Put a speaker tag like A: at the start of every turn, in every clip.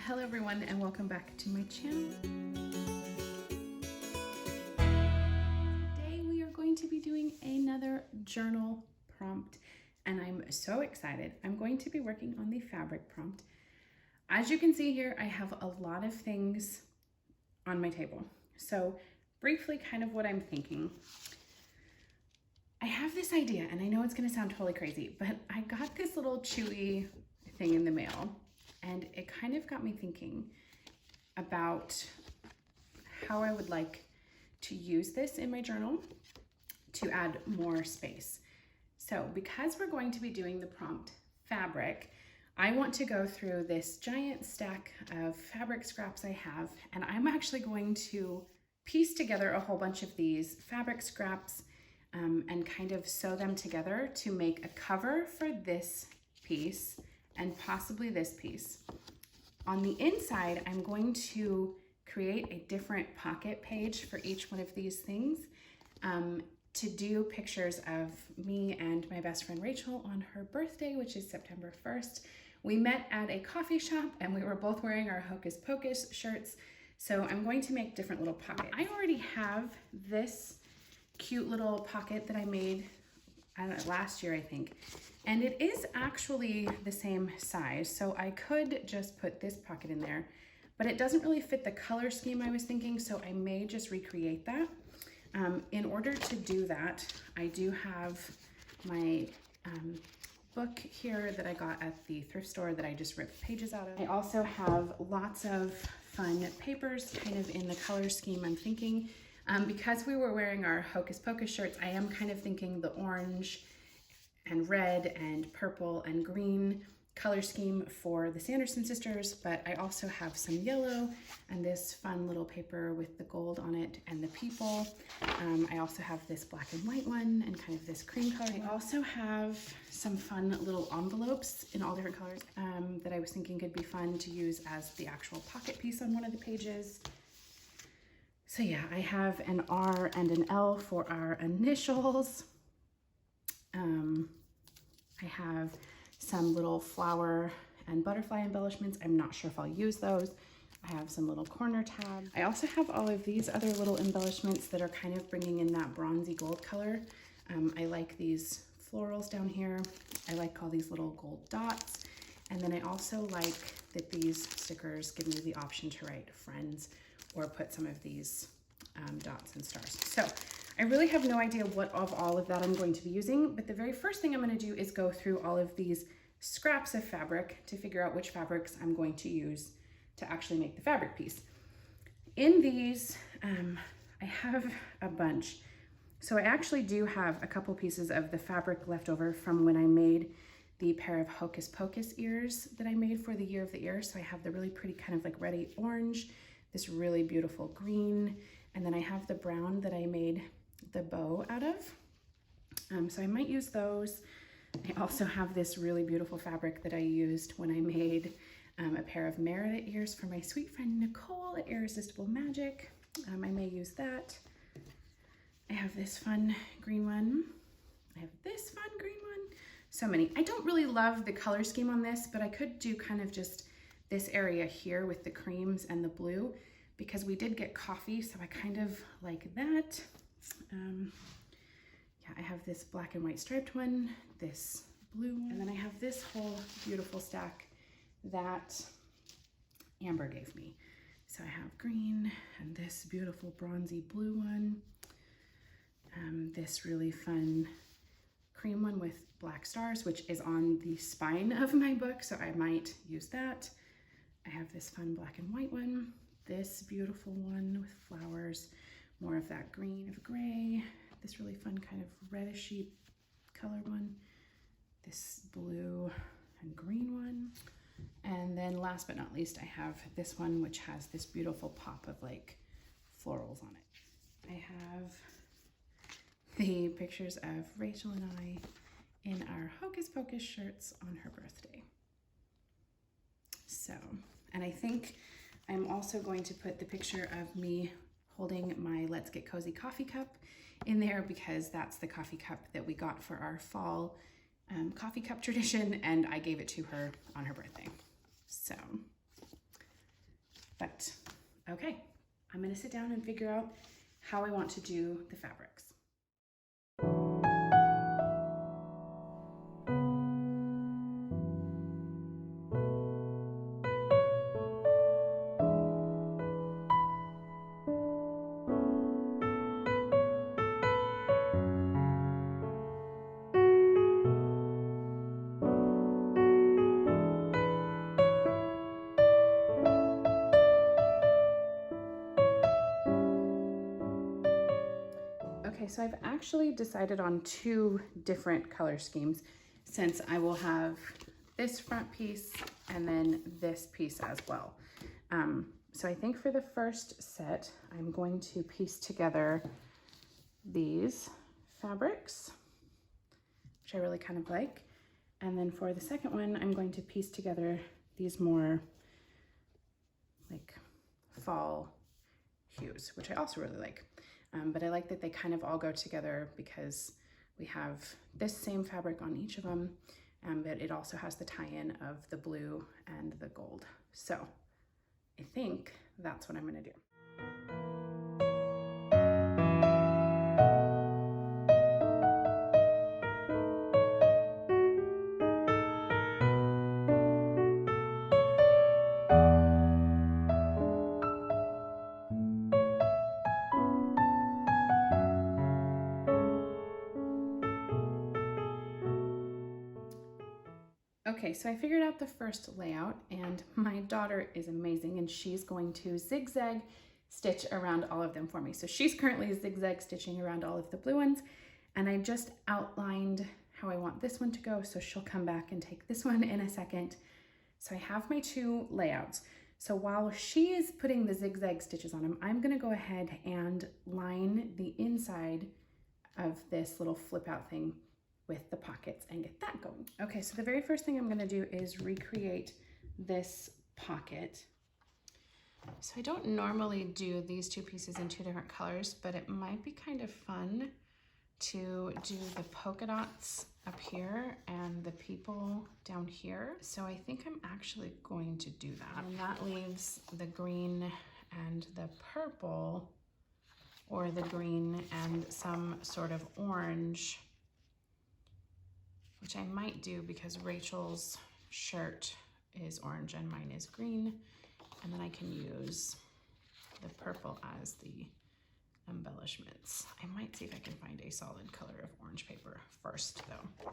A: Hello everyone and welcome back to my channel. Today we are going to be doing another journal prompt and I'm so excited. I'm going to be working on the fabric prompt. As you can see here, I have a lot of things on my table. So briefly kind of what I'm thinking. I have this idea and I know it's gonna sound totally crazy, but I got this little chewy thing in the mail and it kind of got me thinking about how I would like to use this in my journal to add more space. So because we're going to be doing the prompt fabric, I want to go through this giant stack of fabric scraps I have, and I'm actually going to piece together a whole bunch of these fabric scraps and kind of sew them together to make a cover for this piece and possibly this piece. On the inside, I'm going to create a different pocket page for each one of these things to do pictures of me and my best friend Rachel on her birthday, which is September 1st. We met at a coffee shop and we were both wearing our Hocus Pocus shirts. So I'm going to make different little pockets. I already have this cute little pocket that I made last year, I think. And it is actually the same size, so I could just put this pocket in there, but it doesn't really fit the color scheme I was thinking, so I may just recreate that. In order to do that, I do have my book here that I got at the thrift store that I just ripped pages out of. I also have lots of fun papers kind of in the color scheme I'm thinking. Because we were wearing our Hocus Pocus shirts, I am kind of thinking the orange and red and purple and green color scheme for the Sanderson sisters, but I also have some yellow and this fun little paper with the gold on it and the people. I also have this black and white one and kind of this cream color. I also have some fun little envelopes in all different colors that I was thinking could be fun to use as the actual pocket piece on one of the pages. So yeah, I have an R and an L for our initials. I have some little flower and butterfly embellishments. I'm not sure if I'll use those. I have some little corner tabs. I also have all of these other little embellishments that are kind of bringing in that bronzy gold color. I like these florals down here. I like all these little gold dots. And then I also like that these stickers give me the option to write friends or put some of these dots and stars. So I really have no idea what of all of that I'm going to be using, but the very first thing I'm going to do is go through all of these scraps of fabric to figure out which fabrics I'm going to use to actually make the fabric piece. In these, I have a bunch. So I actually do have a couple pieces of the fabric left over from when I made the pair of Hocus Pocus ears that I made for the Year of the Ear. So I have the really pretty kind of like reddy orange, this really beautiful green, and then I have the brown that I made the bow out of. So I might use those. I also have this really beautiful fabric that I used when I made a pair of Merida ears for my sweet friend Nicole at Irresistible Magic. I may use that. I have this fun green one. I have this fun green one. So many. I don't really love the color scheme on this, but I could do kind of just this area here with the creams and the blue because we did get coffee, so I kind of like that. Yeah, I have this black and white striped one, this blue one, and then I have this whole beautiful stack that Amber gave me. So I have green and this beautiful bronzy blue one, this really fun cream one with black stars, which is on the spine of my book, so I might use that. I have this fun black and white one, this beautiful one with flowers, more of that green of gray, this really fun kind of reddishy color one, this blue and green one, and then last but not least I have this one which has this beautiful pop of like florals on it. I have the pictures of Rachel and I in our Hocus Pocus shirts on her birthday. So, and I think I'm also going to put the picture of me holding my Let's Get Cozy coffee cup in there because that's the coffee cup that we got for our fall coffee cup tradition, and I gave it to her on her birthday. So But okay, I'm gonna sit down and figure out how I want to do the fabrics. Okay, so I've actually decided on 2 different color schemes since I will have this front piece and then this piece as well. So I think for the first set, I'm going to piece together these fabrics, which I really kind of like. And then for the second one, I'm going to piece together these more like fall hues, which I also really like. But I like that they kind of all go together because we have this same fabric on each of them, but it also has the tie-in of the blue and the gold. So I think that's what I'm gonna do. Okay, so I figured out the first layout, and my daughter is amazing and she's going to zigzag stitch around all of them for me. So she's currently zigzag stitching around all of the blue ones, and I just outlined how I want this one to go, so she'll come back and take this one in a second. So I have my 2 layouts. So while she is putting the zigzag stitches on them, I'm gonna go ahead and line the inside of this little flip out thing with the pockets and get that going. Okay, so the very first thing I'm gonna do is recreate this pocket. So I don't normally do these 2 pieces in 2 different colors, but it might be kind of fun to do the polka dots up here and the people down here. So I think I'm actually going to do that. And that leaves the green and the purple, or the green and some sort of orange, which I might do because Rachel's shirt is orange and mine is green. And then I can use the purple as the embellishments. I might see if I can find a solid color of orange paper first though.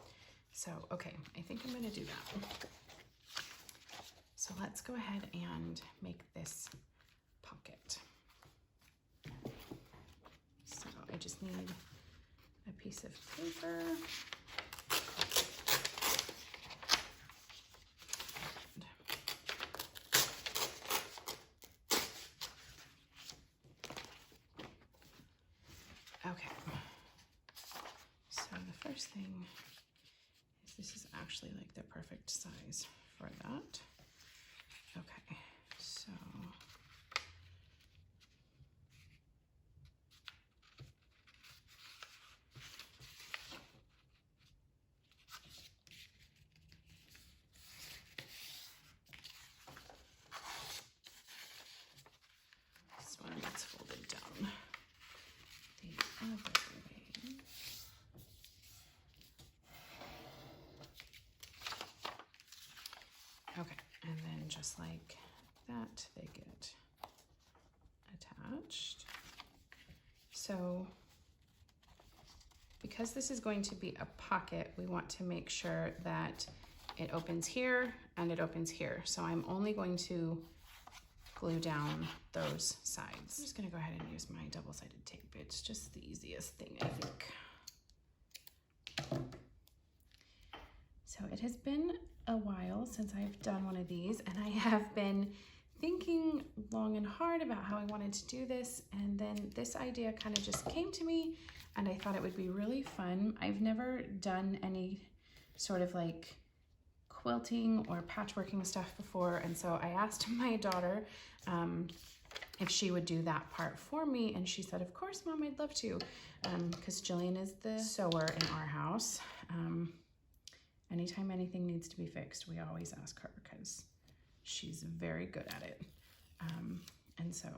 A: So, okay, I think I'm gonna do that. So let's go ahead and make this pocket. So I just need a piece of paper. Okay, so the first thing is this is actually like the perfect size for that. Okay, so this one gets folded down the other way. Okay, and then just like that, they get attached. So because this is going to be a pocket, we want to make sure that it opens here and it opens here. So I'm only going to glue down those sides. I'm just gonna go ahead and use my double-sided tape. It's just the easiest thing, I think. So it has been a while since I've done one of these, and I have been thinking long and hard about how I wanted to do this, and then this idea kind of just came to me, and I thought it would be really fun. I've never done any sort of like quilting or patchworking stuff before, and so I asked my daughter if she would do that part for me, and she said, of course, Mom, I'd love to, because Jillian is the sewer in our house. Anytime anything needs to be fixed, we always ask her because she's very good at it. And so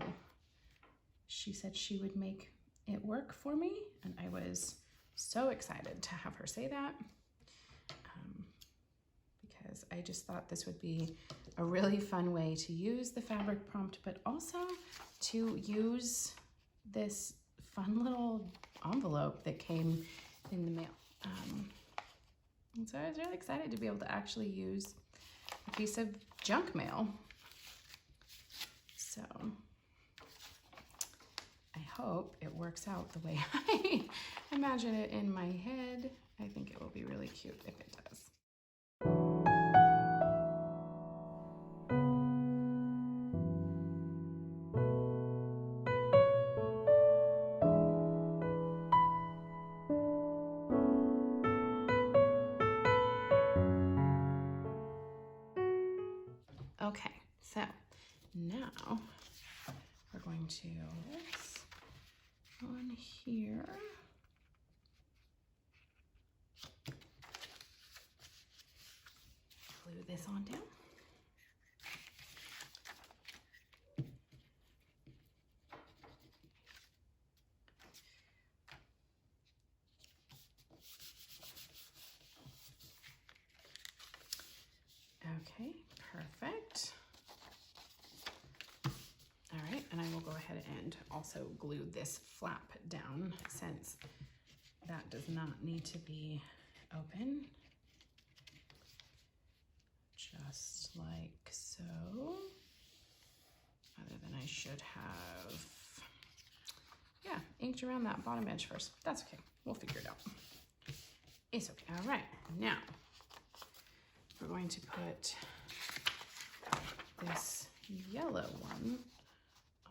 A: she said she would make it work for me, and I was so excited to have her say that, because I just thought this would be a really fun way to use the fabric prompt, but also to use this fun little envelope that came in the mail. And so I was really excited to be able to actually use a piece of junk mail. So I hope it works out the way I imagine it in my head. I think it will be really cute if it does. Okay, so now we're going to this on here. Glue this on down. Okay, perfect. All right, and I will go ahead and also glue this flap down since that does not need to be open. Just like so. Other than I should have, yeah, inked around that bottom edge first. That's okay, we'll figure it out. It's okay. All right, now we're going to put this yellow one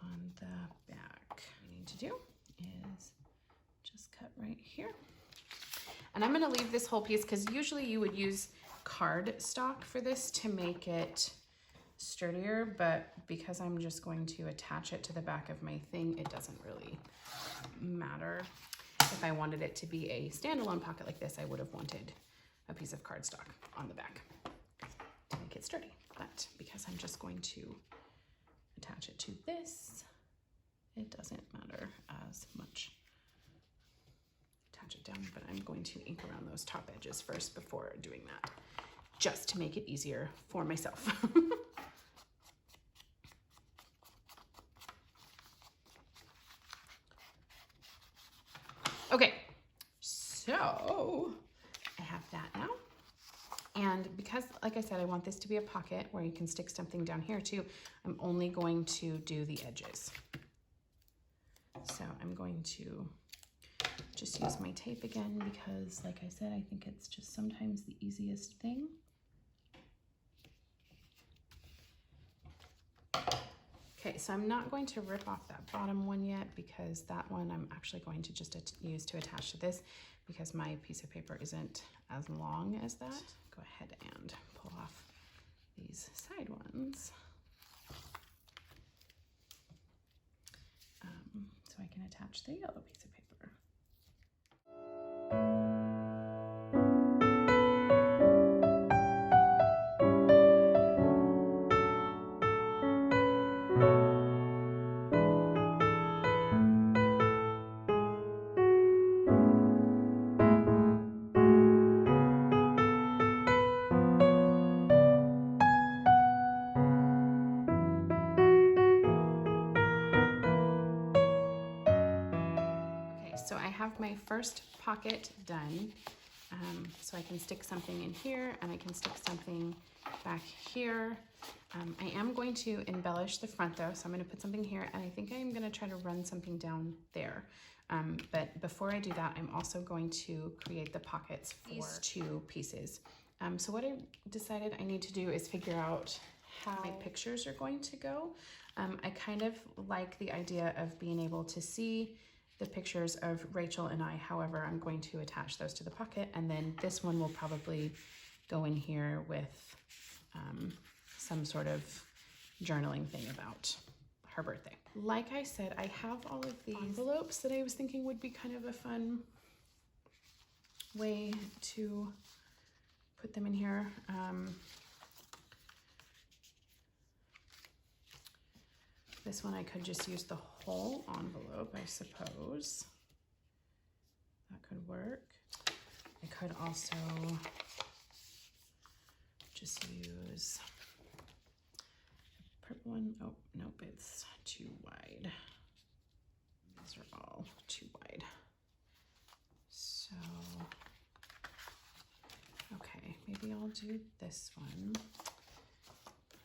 A: on the back. What we need to do is just cut right here. And I'm gonna leave this whole piece because usually you would use cardstock for this to make it sturdier, but because I'm just going to attach it to the back of my thing, it doesn't really matter. If I wanted it to be a standalone pocket like this, I would have wanted a piece of cardstock on the back to make it sturdy. But because I'm just going to attach it to this, it doesn't matter as much. Attach it down, but I'm going to ink around those top edges first before doing that, just to make it easier for myself. Okay, so I have that now. And because, like I said, I want this to be a pocket where you can stick something down here too, I'm only going to do the edges. So I'm going to just use my tape again because, like I said, I think it's just sometimes the easiest thing. Okay, so I'm not going to rip off that bottom one yet because that one I'm actually going to just use to attach to this because my piece of paper isn't as long as that. Go ahead and pull off these side ones. So I can attach the yellow piece of paper. So I have my first pocket done. So I can stick something in here and I can stick something back here. I am going to embellish the front though, so I'm going to put something here and I think I'm going to try to run something down there. But before I do that, I'm also going to create the pockets for these two pieces. So what I decided I need to do is figure out how my pictures are going to go. I kind of like the idea of being able to see the pictures of Rachel and I. However, I'm going to attach those to the pocket, and then this one will probably go in here with some sort of journaling thing about her birthday. Like I said, I have all of these envelopes that I was thinking would be kind of a fun way to put them in here. This one I could just use the whole envelope, I suppose. That could work. I could also just use the purple one. Oh, nope, it's too wide. These are all too wide. So, okay, maybe I'll do this one.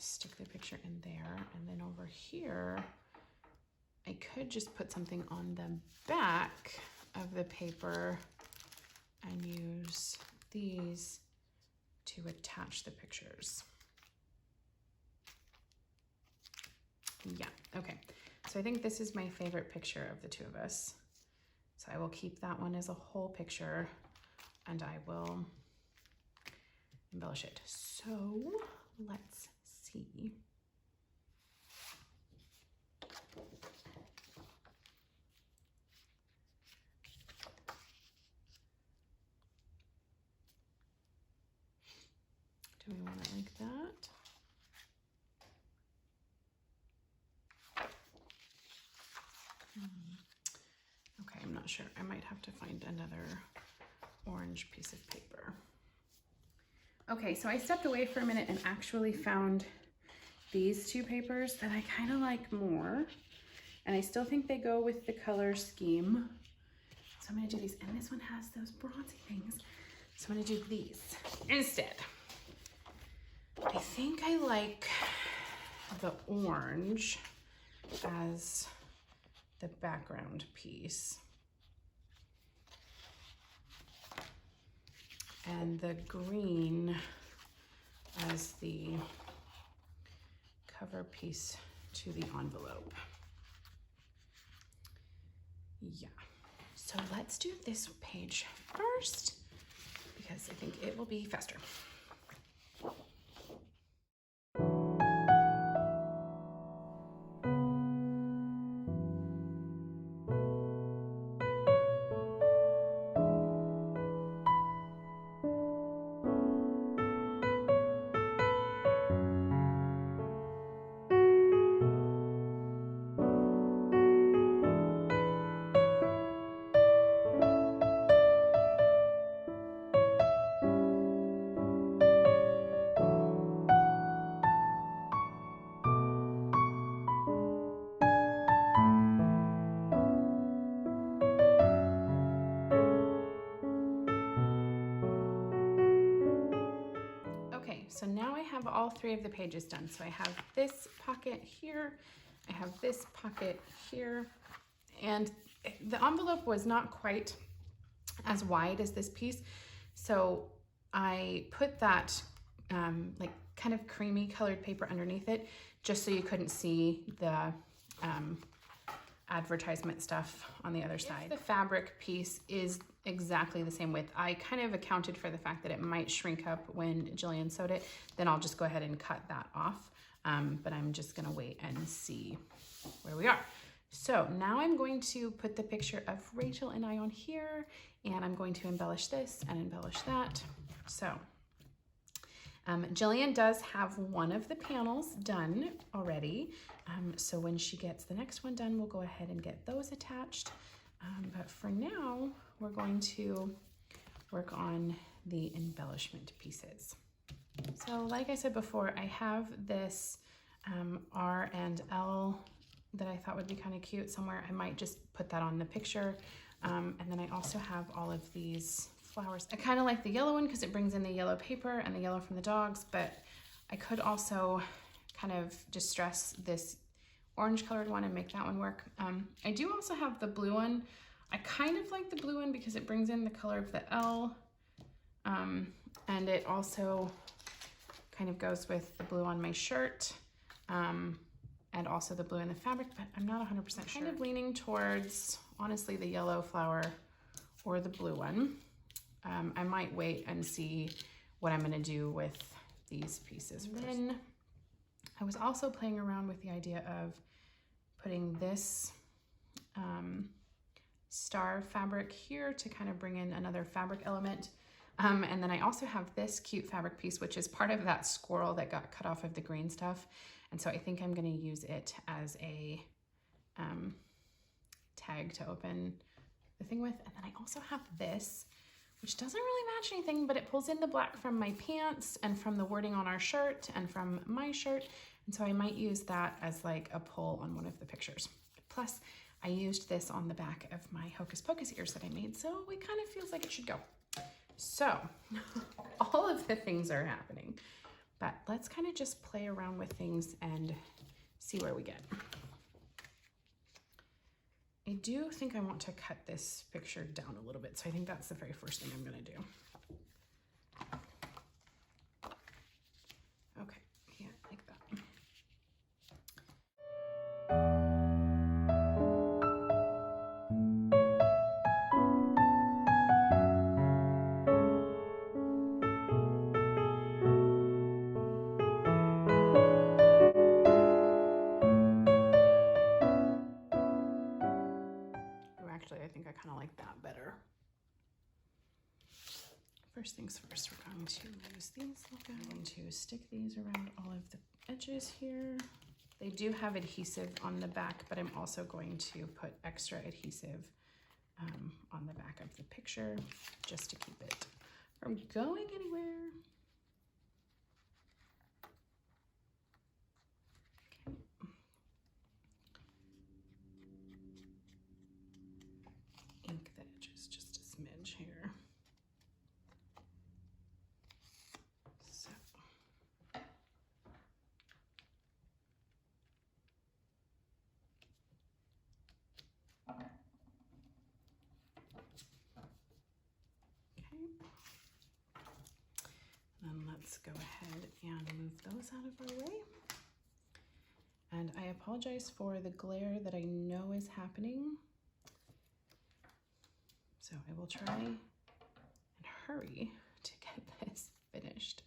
A: Stick the picture in there, and then over here, I could just put something on the back of the paper and use these to attach the pictures. Yeah, okay. So I think this is my favorite picture of the two of us. So I will keep that one as a whole picture and I will embellish it. So let's see. Do we want it like that? Okay, I'm not sure. I might have to find another orange piece of paper. Okay, so I stepped away for a minute and actually found these two papers that I kind of like more. And I still think they go with the color scheme. So I'm gonna do these, and this one has those bronzy things. So I'm gonna do these instead. I think I like the orange as the background piece. And the green as the cover piece to the envelope. Yeah, so let's do this page first because I think it will be faster. So now I have all three of the pages done. So I have this pocket here, I have this pocket here, and the envelope was not quite as wide as this piece. So I put that like kind of creamy colored paper underneath it, just so you couldn't see the advertisement stuff on the other side. If the fabric piece is exactly the same width, I kind of accounted for the fact that it might shrink up when Jillian sewed it, then I'll just go ahead and cut that off. But I'm just gonna wait and see where we are. So now I'm going to put the picture of Rachel and I on here, and I'm going to embellish this and embellish that. So Jillian does have one of the panels done already. So when she gets the next one done, we'll go ahead and get those attached. But for now, we're going to work on the embellishment pieces. So like I said before, I have this R and L that I thought would be kind of cute somewhere. I might just put that on the picture. And then I also have all of these flowers. I kind of like the yellow one because it brings in the yellow paper and the yellow from the dogs, but I could also kind of distress this orange colored one and make that one work. I do also have the blue one. I kind of like the blue one because it brings in the color of the L, and it also kind of goes with the blue on my shirt, and also the blue in the fabric, but I'm not 100% sure. Kind of leaning towards, honestly, the yellow flower or the blue one. I might wait and see what I'm gonna do with these pieces first. Then I was also playing around with the idea of putting this star fabric here to kind of bring in another fabric element. And then I also have this cute fabric piece, which is part of that squirrel that got cut off of the green stuff. And so I think I'm going to use it as a tag to open the thing with. And then I also have this, which doesn't really match anything, but it pulls in the black from my pants and from the wording on our shirt and from my shirt. And so I might use that as like a pull on one of the pictures. Plus, I used this on the back of my Hocus Pocus ears that I made, so it kind of feels like it should go. So, all of the things are happening, but let's kind of just play around with things and see where we get. I do think I want to cut this picture down a little bit, so I think that's the very first thing I'm going to do. Okay, yeah, like that. Actually, I think I kind of like that better. First things first, we're going to use these. I'm going to stick these around all of the edges here. They do have adhesive on the back, but I'm also going to put extra adhesive on the back of the picture just to keep it from going anywhere. Okay. Ink the edges just a smidge here. So. Then let's go ahead and move those out of our way. And I apologize for the glare that I know is happening. So I will try and hurry to get this finished.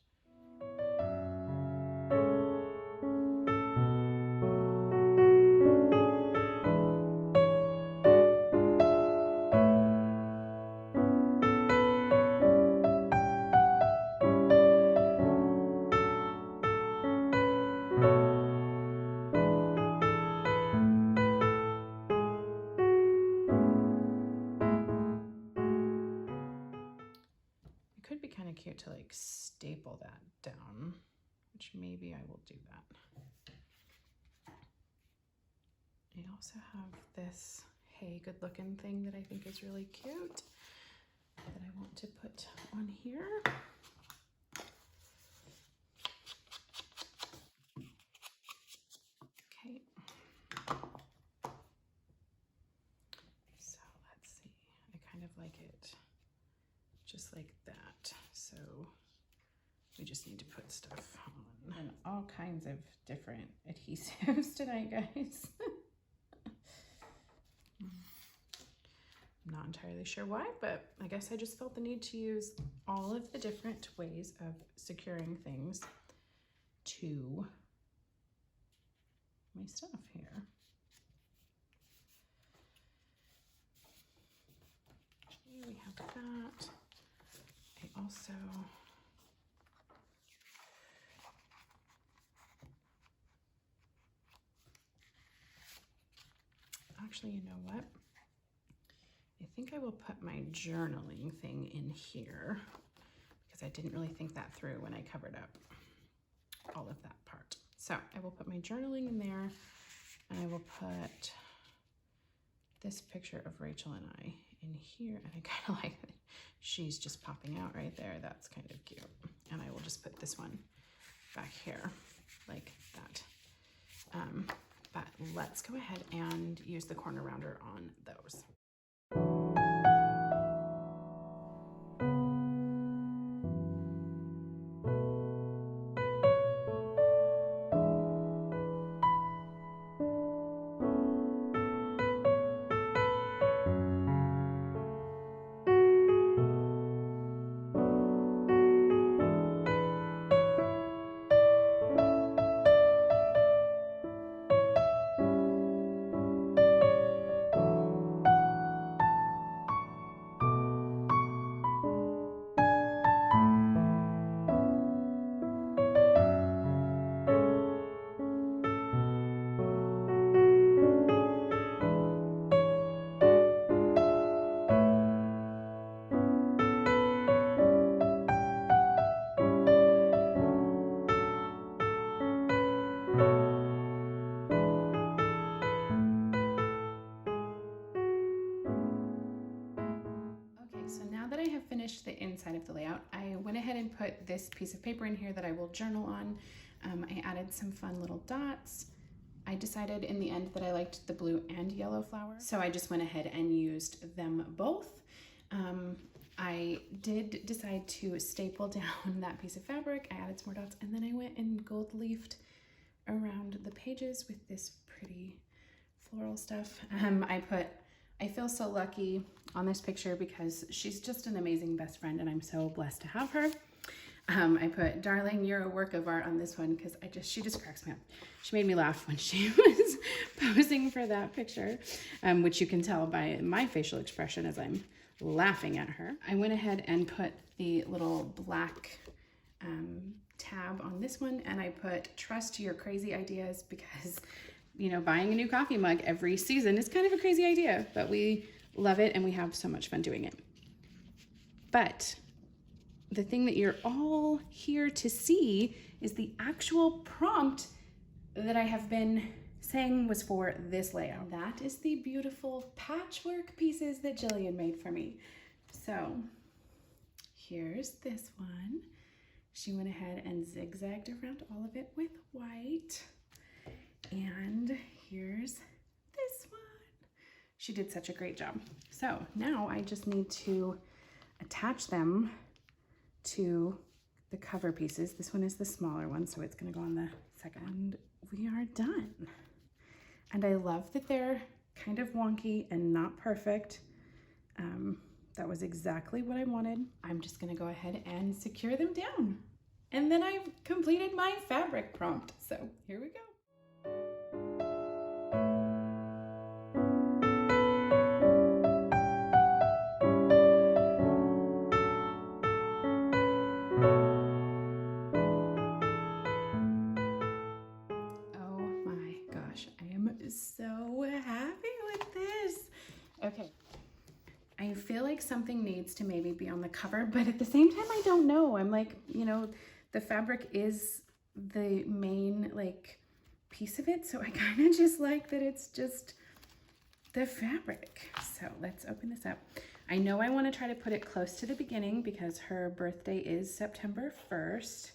A: Could be kind of cute to like staple that down, which maybe I will do that. I also have this Hey Good Looking thing that I think is really cute that I want to put on here. Okay. So let's see. I kind of like it just like that. So we just need to put stuff on. And all kinds of different adhesives tonight, guys. I'm not entirely sure why, but I guess I just felt the need to use all of the different ways of securing things to my stuff here. Okay, we have that. I also actually, you know what? I think I will put my journaling thing in here because I didn't really think that through when I covered up all of that part. So I will put my journaling in there, and I will put this picture of Rachel and I in here, and I kind of like that she's just popping out right there. That's kind of cute. And I will just put this one back here like that. But let's go ahead and use the corner rounder on those. side of the layout. I went ahead and put this piece of paper in here that I will journal on. I added some fun little dots. I decided in the end that I liked the blue and yellow flower, so I just went ahead and used them both. I did decide to staple down that piece of fabric. I added some more dots, and then I went and gold leafed around the pages with this pretty floral stuff. I feel so lucky on this picture because she's just an amazing best friend, and I'm so blessed to have her. I put, darling, you're a work of art on this one because she just cracks me up. She made me laugh when she was posing for that picture, which you can tell by my facial expression as I'm laughing at her. I went ahead and put the little black tab on this one, and I put trust your crazy ideas because, you know, buying a new coffee mug every season is kind of a crazy idea, but we love it and we have so much fun doing it. But the thing that you're all here to see is the actual prompt that I have been saying was for this layout. That is the beautiful patchwork pieces that Jillian made for me. So here's this one. She went ahead and zigzagged around all of it with white. And here's this one. She did such a great job. So now I just need to attach them to the cover pieces. This one is the smaller one, so it's gonna go on the second. And we are done. And I love that they're kind of wonky and not perfect. That was exactly what I wanted. I'm just gonna go ahead and secure them down. And then I've completed my fabric prompt. So here we go. So happy with this. Okay, I feel like something needs to maybe be on the cover, but at the same time, I don't know. I'm like, you know, the fabric is the main like piece of it, so I kind of just like that it's just the fabric. So let's open this up. I know I want to try to put it close to the beginning because her birthday is September 1st.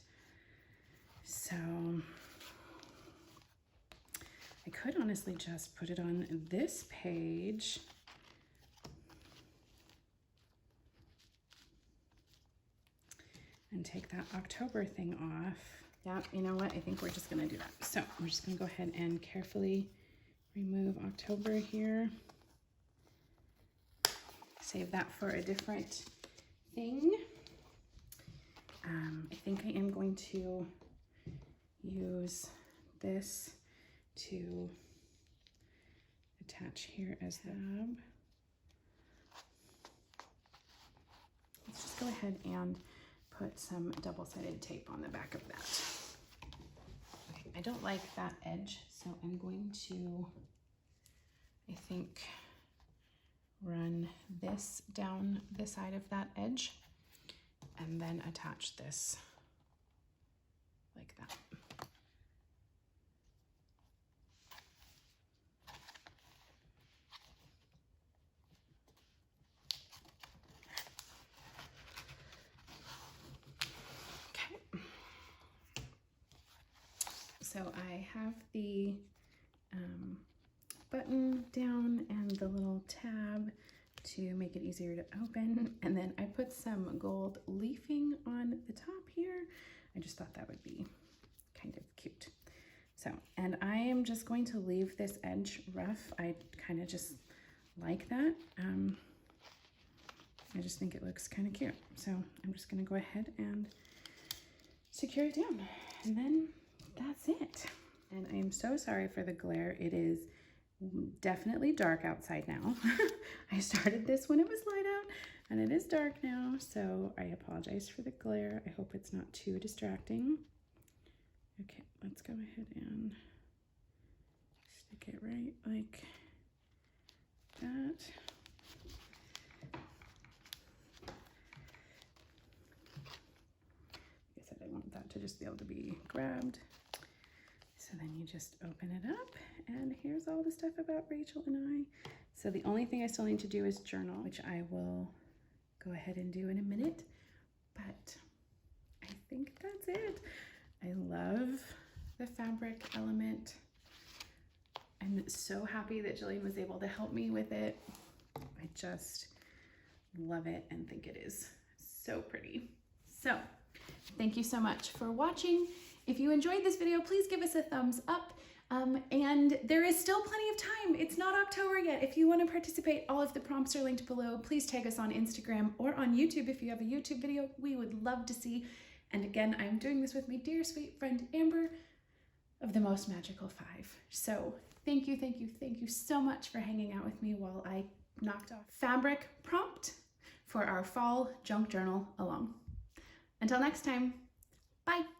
A: So I could honestly just put it on this page. And take that October thing off. Yeah, you know what? I think we're just gonna do that. So we're just gonna go ahead and carefully remove October here. Save that for a different thing. I think I am going to use this to attach here as the tab. Let's just go ahead and put some double-sided tape on the back of that. Okay, I don't like that edge, so I'm going to, I think, run this down the side of that edge and then attach this like that. So I have the button down and the little tab to make it easier to open. And then I put some gold leafing on the top here. I just thought that would be kind of cute. So, and I am just going to leave this edge rough. I kind of just like that. I just think it looks kind of cute. So I'm just gonna go ahead and secure it down. And then that's it. And I am so sorry for the glare. It is definitely dark outside now. I started this when it was light out and it is dark now, so I apologize for the glare. I hope it's not too distracting. Okay, let's go ahead and stick it right like that. Like I said, I want that to just be able to be grabbed. So then you just open it up and here's all the stuff about Rachel and I. So the only thing I still need to do is journal, which I will go ahead and do in a minute. but I think that's it. I love the fabric element. I'm so happy that Jillian was able to help me with it. I just love it and think it is so pretty. So thank you so much for watching. If you enjoyed this video, please give us a thumbs up. And there is still plenty of time. It's not October yet. If you want to participate, all of the prompts are linked below. Please tag us on Instagram or on YouTube if you have a YouTube video. We would love to see. And again, I'm doing this with my dear sweet friend Amber of the Most Magical 5. So thank you so much for hanging out with me while I knocked off fabric prompt for our fall junk journal along. Until next time, bye.